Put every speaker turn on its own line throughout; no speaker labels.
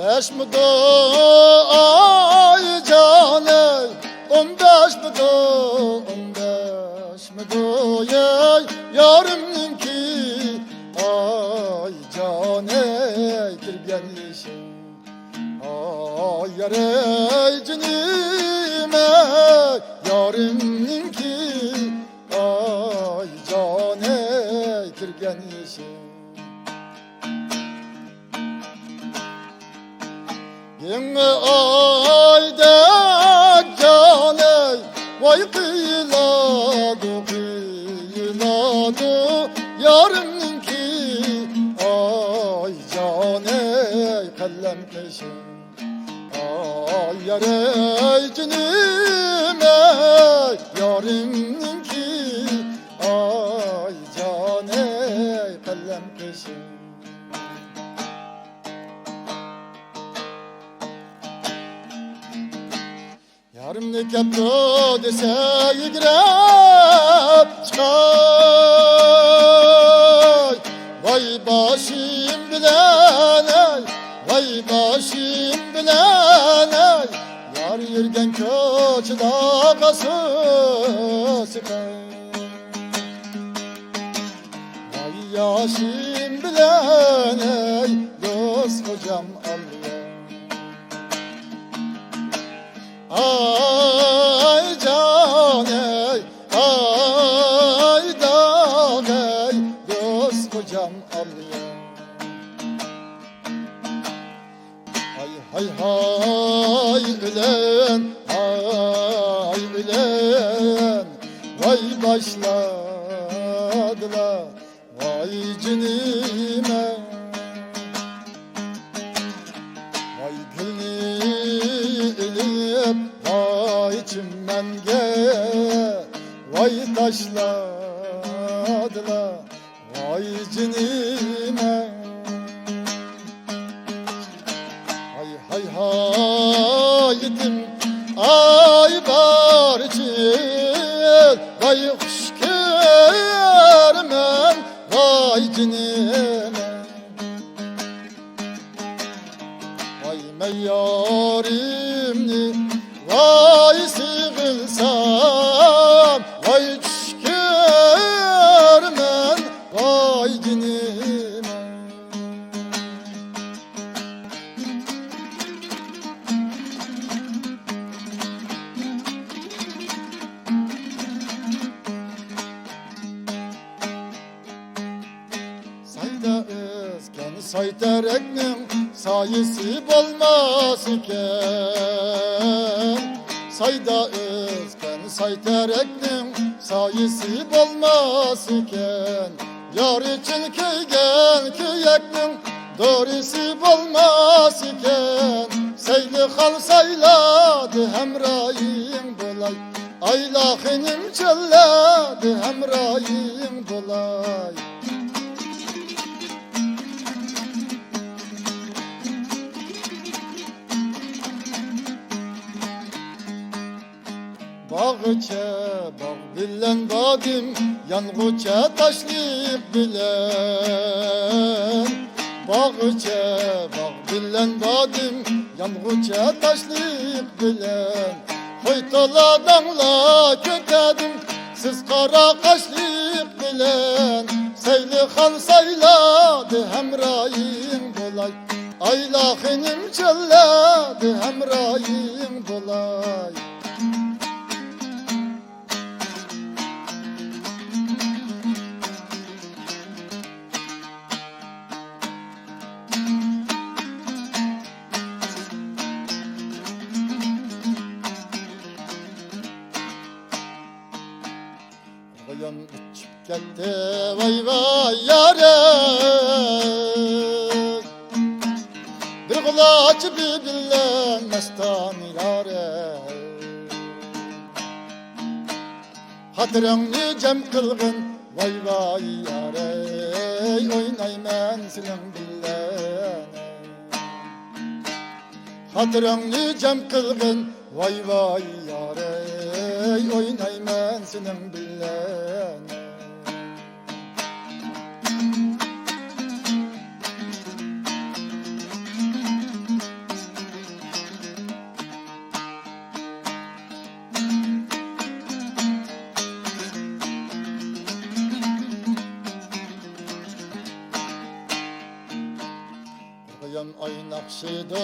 15 ay caney, 15 ey yarimninki ay caney kirgenlişim ay yarey cinime yarimninki ay caney kirgenlişim Yenge ayda caney vay kıyıladı yarimninki ay caney kallem peşin ay yarey cinime yarimninki ay caney kallem peşin Yarımni kapto dese yigirep çıkay Vay başım bilen ey, vay başım bilen ey Yar yürgen köçüda kası sıkay Vay yaşım bilen ey, dost hocam Allah Ay caney, ay dağey, dost kocam alıyor. Hay hay hay ölen, hay ölen, vay başladılar, vay cinime. Vay gülüm, vay çimenge, vay taşladılar, vay cinime. Hay hay haydim, ay barçil, vay kuş kermen, vay cinime. Vay meyyarimni, vay sığılsam, vay çüşkermen, vay dinime. Sayda özgen saytereknim, sayısı olmaz iken Sayda özgen saytereknim sayısı olmaz iken Yar için köygen köyeknim doğrusu olmaz iken Seyli hal sayladı hemrayim bolay Aylahinim çölladı hemrayim bolay Bağıça bağ bilen badim Yanğuça taşlık bilen Bağıça bağ bilen badim Yanğuça taşlık bilen Hoytola damla kötedim Siz kara kaşlık bilen Seyli han sayladı hemrayim bolay Aylahinim çölladı hemrayim bolay Koyun uçup gitti vay vay yarım Bir kulaç birbirlen mestan yarım Hatırını cem kılgın vay vay yarım Oynayman senin billen Hatırını cem kılgın vay vay yarım Oynayman senin billen Oynakşıdı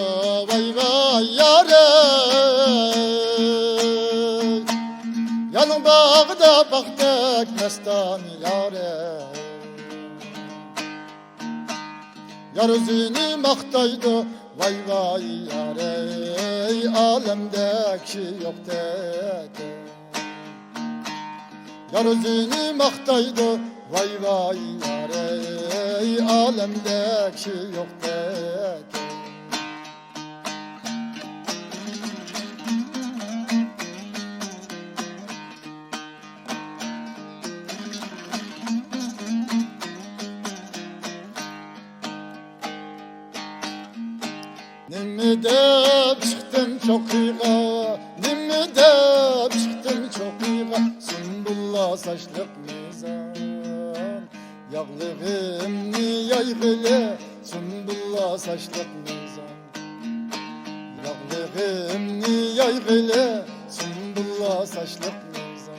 vay vay yare. Yanın bağda baktık mestan yare. Yar özünü maktaydı vay vay yare. Alemde kişi yok dedi. Yar özünü maktaydı vay vay yare. Alemde kişi yok dedi. Nimidep çıktım çok iyiga, nimidep çıktım çok iyiga. Sümbülla saçlık mizan, yağlığımni yaygılı. Sümbülla saçlık mizan, yağlığımni yaygılı. Sümbülla saçlık mizan.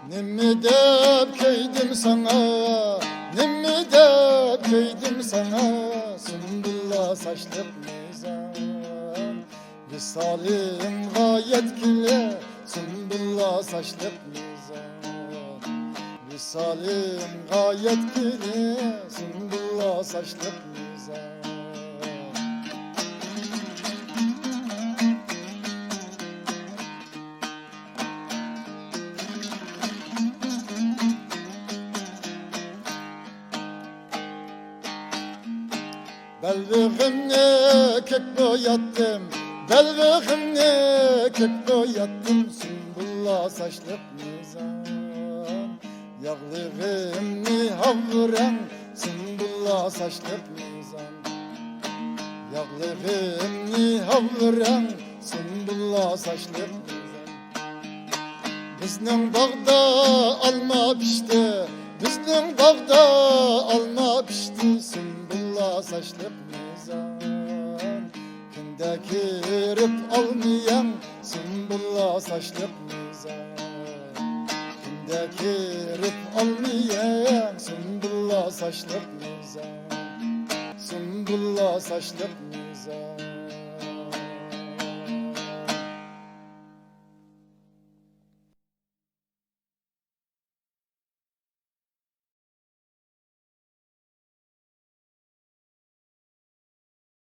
Nimmidep keydim sana, nimmidep keydim sana. Sümbülla saçlık mizan, visalim gayet kile. Sümbülla saçlık mizan, visalim gayet kile. Sümbülla saçlık mizan. Belvığımne kök boyattım, belvığımne kök boyattım. Sümbülla saçlık mizan, yağlığımni havran. Sümbülla saçlık mizan, yağlığımni havran. Sümbülla saçlık mizan. Bizning bağda alma pişti, bizning bağda alma pişti. Sümbülla saçlık mizan, günde kirip almayan. Sümbülla saçlık mizan, günde kirip almayan. Sümbülla saçlık mizan, sümbülla saçlık mizan.